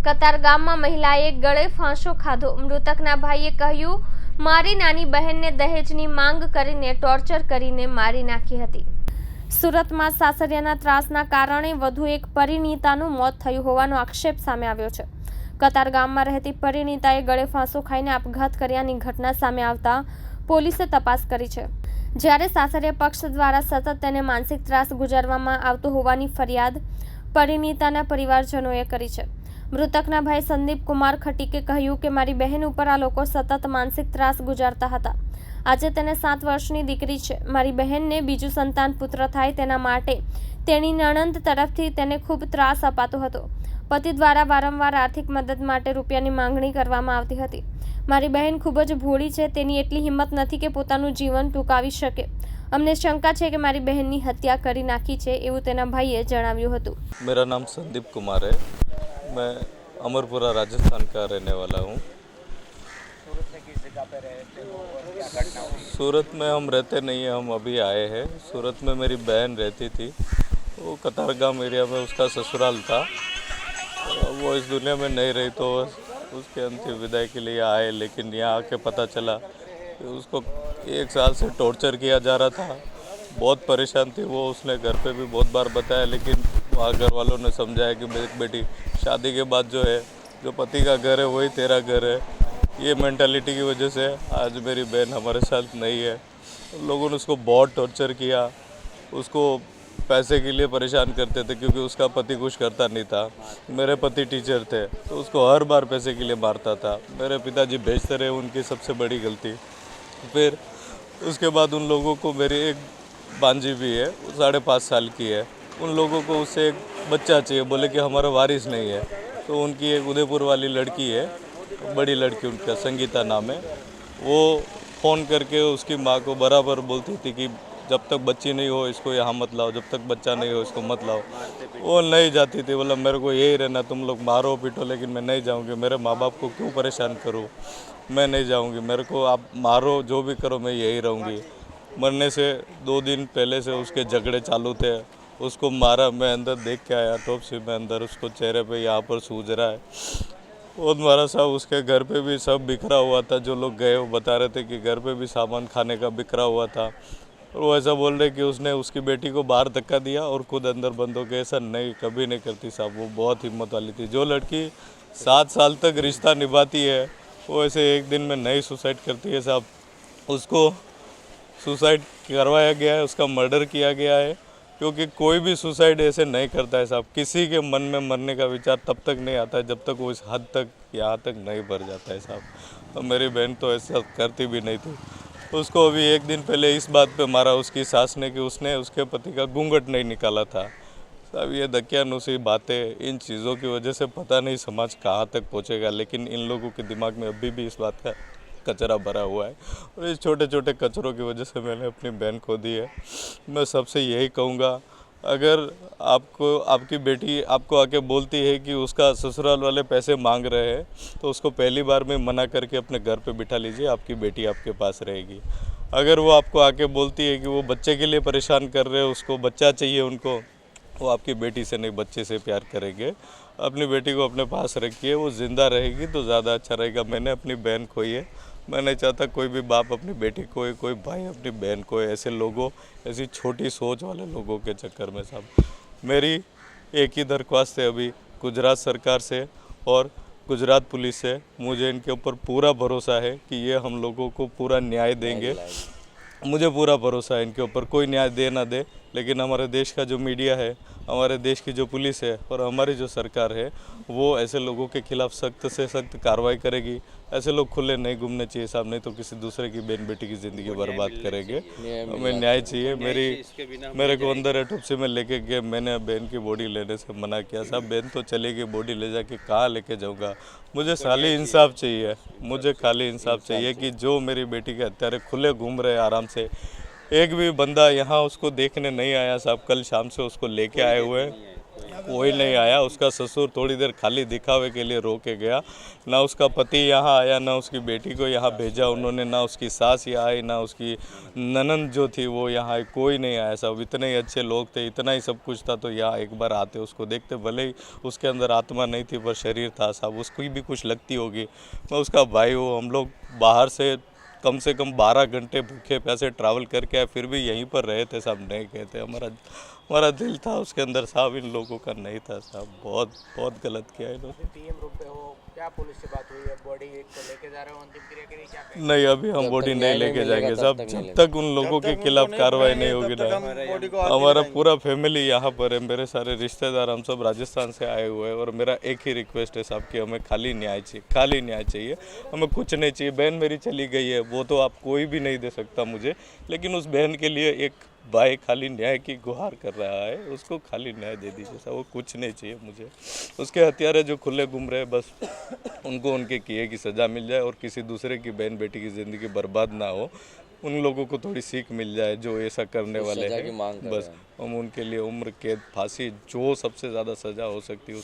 કતારગામમાં મહિલાએ ગળે ફાંસો ખાધો। મૃતકના ભાઈએ કહ્યું, મારી નાની બહેનને દહેજની માંગ કરીને ટોર્ચર કરીને મારી નાખી હતી। સુરતમાં સાસરિયાના ત્રાસના કારણે વધુ એક પરિણીતાનું મોત થયું હોવાનો આક્ષેપ સામે આવ્યો છે। કતારગામમાં રહેતી પરિણીતાએ ગળે ફાંસો ખાઈને આપઘાત કર્યાની ઘટના સામે આવતા પોલીસે તપાસ કરી છે, જ્યારે સાસરિયા પક્ષ દ્વારા સતત તેને માનસિક ત્રાસ ગુજારવામાં આવતો હોવાની ફરિયાદ પરિણીતાના પરિવારજનોએ કરી છે। મૃતકના ભાઈ સંદીપ કુમાર ખટીકે કહ્યું કે મારી બહેન ઉપર આ લોકો સતત માનસિક ત્રાસ ગુજારતા હતા। આજે તેને 7 વર્ષની દીકરી છે। મારી બહેનને બીજું સંતાન પુત્ર થાય તેના માટે તેની નણંદ તરફથી તેને ખૂબ ત્રાસ અપાતો હતો। પતિ દ્વારા વારંવાર આર્થિક મદદ માટે રૂપિયાની માંગણી કરવામાં આવતી હતી। મારી બહેન ખૂબ જ ભોળી છે, તેની એટલી હિંમત નથી કે પોતાનું જીવન ટૂંકાવી શકે। અમને શંકા છે કે મારી બહેનની હત્યા કરી નાખી છે, એવું તેના ભાઈએ જણાવ્યું હતું। मेरा नाम संदीप कुमार है। मैं अमरपुरा राजस्थान का रहने वाला हूँ। सूरत में किस जगह पे रहते हो और क्या घटना हुई? सूरत में हम रहते नहीं हैं, हम अभी आए हैं। सूरत में मेरी बहन रहती थी, वो कतारगाम एरिया में उसका ससुराल था। वो इस दुनिया में नहीं रही तो उसके अंतिम विदाई के लिए आए, लेकिन यहाँ आके पता चला कि उसको 1 साल से टॉर्चर किया जा रहा था। बहुत परेशान थी वो, उसने घर पे भी बहुत बार बताया, लेकिन वहाँ घर वालों ने समझाया कि बेटी शादी के बाद जो है, जो पति का घर है वही तेरा घर है। ये मेंटालिटी की वजह से आज मेरी बहन हमारे साथ नहीं है। लोगों ने उसको बहुत टॉर्चर किया, उसको पैसे के लिए परेशान करते थे क्योंकि उसका पति कुछ करता नहीं था। मेरे पति टीचर थे तो उसको हर बार पैसे के लिए मारता था। मेरे पिताजी बेचते रहे, उनकी सबसे बड़ी गलती। फिर उसके बाद उन लोगों को मेरी एक भांजी भी है, वो 5.5 साल की है। उन लोगों को उससे एक बच्चा चाहिए, बोले कि हमारा वारिस नहीं है। तो उनकी एक उदयपुर वाली लड़की है, बड़ी लड़की, उनका संगीता नाम है। वो फ़ोन करके उसकी माँ को बराबर बोलती थी कि जब तक बच्ची नहीं हो इसको यहाँ मत लाओ, जब तक बच्चा नहीं हो इसको मत लाओ। वो नहीं जाती थी, बोला मेरे को यही रहना, तुम लोग मारो पीटो लेकिन मैं नहीं जाऊँगी। मेरे माँ बाप को क्यों परेशान करूँ, मैं नहीं जाऊँगी। मेरे को आप मारो, जो भी करो, मैं यही रहूँगी। मरने से 2 दिन पहले से उसके झगड़े चालू थे। उसको मारा, मैं अंदर देख के आया, टॉपसी में अंदर उसको चेहरे पे यहाँ पर सूज रहा है। और मारा साहब, उसके घर पे भी सब बिखरा हुआ था। जो लोग गए वो बता रहे थे कि घर पे भी सामान खाने का बिखरा हुआ था। और वो ऐसा बोल रहे कि उसने उसकी बेटी को बाहर धक्का दिया और खुद अंदर बंद हो गए। ऐसा नहीं, कभी नहीं करती साहब, वो बहुत हिम्मत वाली थी। जो लड़की 7 साल तक रिश्ता निभाती है वो ऐसे एक दिन में नहीं सुसाइड करती है साहब। उसको सुसाइड करवाया गया है, उसका मर्डर किया गया है, क्योंकि कोई भी सुसाइड ऐसे नहीं करता है साहब। किसी के मन में मरने का विचार तब तक नहीं आता है जब तक वो इस हद तक, यहाँ तक नहीं भर जाता है साहब। तो मेरी बहन तो ऐसा करती भी नहीं थी। उसको अभी 1 दिन पहले इस बात पे मारा उसकी सास ने कि उसने उसके पति का घूंघट नहीं निकाला था। साहब ये दकियानुसी बातें, इन चीज़ों की वजह से पता नहीं समाज कहाँ तक पहुँचेगा, लेकिन इन लोगों के दिमाग में अभी भी इस बात का कचरा भरा हुआ है। और इस छोटे छोटे कचरों की वजह से मैंने अपनी बहन खो दी है। मैं सबसे यही कहूँगा, अगर आपको आपकी बेटी आपको आके बोलती है कि उसका ससुराल वाले पैसे मांग रहे हैं, तो उसको पहली बार में मना करके अपने घर पे बिठा लीजिए, आपकी बेटी आपके पास रहेगी। अगर वो आपको आके बोलती है कि वो बच्चे के लिए परेशान कर रहे हैं, उसको बच्चा चाहिए उनको, वो आपकी बेटी से नहीं बच्चे से प्यार करेंगे। अपनी बेटी को अपने पास रखिए, वो ज़िंदा रहेगी तो ज़्यादा अच्छा रहेगा। मैंने अपनी बहन खोई है, मैं नहीं चाहता कोई भी बाप अपनी बेटी को, कोई भाई अपनी बहन को, ऐसे लोगों, ऐसी छोटी सोच वाले लोगों के चक्कर में साहब। मेरी एक ही दरख्वास्त है अभी गुजरात सरकार से और गुजरात पुलिस से, मुझे इनके ऊपर पूरा भरोसा है कि ये हम लोगों को पूरा न्याय देंगे। मुझे पूरा भरोसा है इनके ऊपर, कोई न्याय दे ना दे, लेकिन हमारे देश का जो मीडिया है, हमारे देश की जो पुलिस है और हमारी जो सरकार है, वो ऐसे लोगों के खिलाफ सख्त से सख्त कार्रवाई करेगी। ऐसे लोग खुले नहीं घूमने चाहिए साहब, नहीं तो किसी दूसरे की बहन बेटी की ज़िंदगी बर्बाद करेंगे। हमें न्याय चाहिए। मेरे को अंदर एटोप्सी में लेके गए, मैंने बहन की बॉडी लेने से मना किया साहब। बहन तो चलेगी, बॉडी ले जाके कहाँ लेके जाऊँगा। मुझे खाली इंसाफ चाहिए, मुझे खाली इंसाफ चाहिए कि जो मेरी बेटी के हत्यारे खुले घूम रहे आराम से, एक भी बंदा यहाँ उसको देखने नहीं आया साहब। कल शाम से उसको लेके आए हुए हैं, कोई नहीं आया। उसका ससुर थोड़ी देर खाली दिखावे के लिए रोके गया। ना उसका पति यहाँ आया, ना उसकी बेटी को यहाँ भेजा उन्होंने, ना उसकी सास यहाँ आई, ना उसकी ननंद जो थी वो यहाँ आई। कोई नहीं आया साहब। इतने ही अच्छे लोग थे, इतना ही सब कुछ था, तो यहाँ एक बार आते उसको देखते। भले ही उसके अंदर आत्मा नहीं थी पर शरीर था साहब। उसको भी कुछ लगती होगी। मैं उसका भाई हूँ। हम लोग बाहर से कम 12 घंटे भूखे प्यासे ट्रैवल करके आए, फिर भी यहीं पर रहे थे साहब। नहीं कहते हमारा दिल था उसके अंदर साहब, इन लोगों का नहीं था साहब। बहुत बहुत गलत किया इन्होंने। पीएम रूप पे हो, क्या पुलिस से बात हुई है? बॉडी को लेके जा रहे हो अंतिम क्रिया के लिए, क्या कहेंगे? नहीं, अभी हम बॉडी नहीं लेके जाएंगे साहब जब तक उन लोगों के खिलाफ कार्रवाई नहीं होगी ना। हमारा पूरा फैमिली यहाँ पर है, मेरे सारे रिश्तेदार, हम सब राजस्थान से आए हुए हैं। और मेरा एक ही रिक्वेस्ट है साहब कि हमें खाली न्याय चाहिए, हमें कुछ नहीं चाहिए। बहन मेरी चली गई है, वो तो आप कोई भी नहीं दे सकता मुझे, लेकिन उस बहन के लिए एक भाई खाली न्याय की गुहार कर रहा है, उसको खाली न्याय दे दीजिए साहब। वो कुछ नहीं चाहिए मुझे। उसके हत्यारे जो खुले घूम रहे, बस उनको उनके किए की सज़ा मिल जाए और किसी दूसरे की बहन बेटी की ज़िंदगी बर्बाद ना हो। उन लोगों को थोड़ी सीख मिल जाए जो ऐसा करने वाले हैं। बस हम उनके लिए उम्र कैद, फांसी, जो सबसे ज़्यादा सज़ा हो सकती है